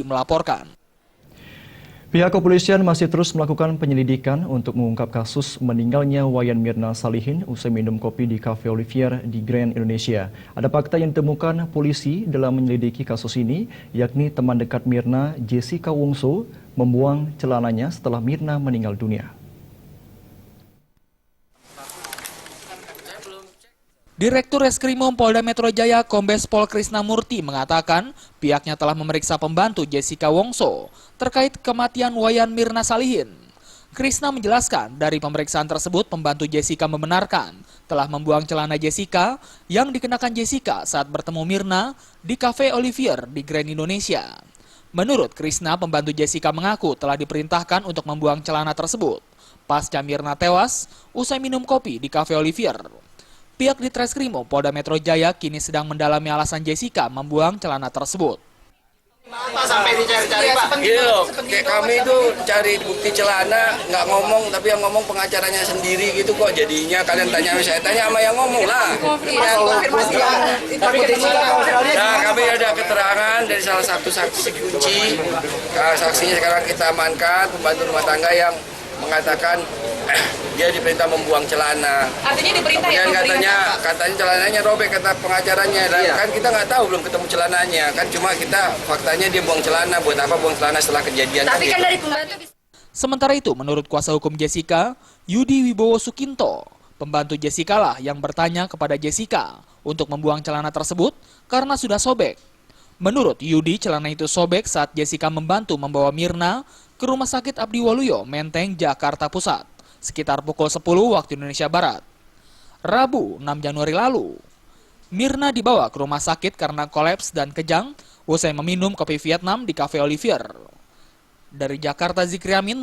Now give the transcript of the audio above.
melaporkan. Pihak kepolisian masih terus melakukan penyelidikan untuk mengungkap kasus meninggalnya Wayan Mirna Salihin usai minum kopi di Cafe Olivier di Grand Indonesia. Ada fakta yang ditemukan polisi dalam menyelidiki kasus ini, yakni teman dekat Mirna, Jessica Wongso, membuang celananya setelah Mirna meninggal dunia. Direktur Reskrimum Polda Metro Jaya Kombes Pol Krisnamurti mengatakan pihaknya telah memeriksa pembantu Jessica Wongso terkait kematian Wayan Mirna Salihin. Krisna menjelaskan dari pemeriksaan tersebut pembantu Jessica membenarkan telah membuang celana Jessica yang dikenakan Jessica saat bertemu Mirna di Cafe Olivier di Grand Indonesia. Menurut Krisna, pembantu Jessica mengaku telah diperintahkan untuk membuang celana tersebut pasca Mirna tewas usai minum kopi di Cafe Olivier. Pihak di Treskrimum Polda Metro Jaya kini sedang mendalami alasan Jessica membuang celana tersebut. Apa sampai dicari-cari, Pak? Gitu loh, kayak kami itu cari bukti celana, nggak ngomong, tapi yang ngomong pengacaranya sendiri gitu kok jadinya. Kalian tanya, saya tanya sama yang ngomong lah. Nah, kami ada keterangan dari salah satu saksi kunci. Saksinya sekarang kita amankan, pembantu rumah tangga yang mengatakan dia diperintah membuang celana. Artinya diperintah ya? Katanya celananya robek kata pengacaranya. Dan kan kita nggak tahu, belum ketemu celananya. Kan cuma kita faktanya dia buang celana. Buat apa buang celana setelah kejadian? Tapi kan dari pembantu. Sementara itu, menurut kuasa hukum Jessica, Yudi Wibowo Sukinto, pembantu Jessica lah yang bertanya kepada Jessica untuk membuang celana tersebut karena sudah sobek. Menurut Yudi, celana itu sobek saat Jessica membantu membawa Mirna ke Rumah Sakit Abdi Waluyo, Menteng, Jakarta Pusat, sekitar pukul 10 waktu Indonesia Barat. Rabu, 6 Januari lalu, Mirna dibawa ke rumah sakit karena kolaps dan kejang usai meminum kopi Vietnam di Cafe Olivier. Dari Jakarta, Zikri Amin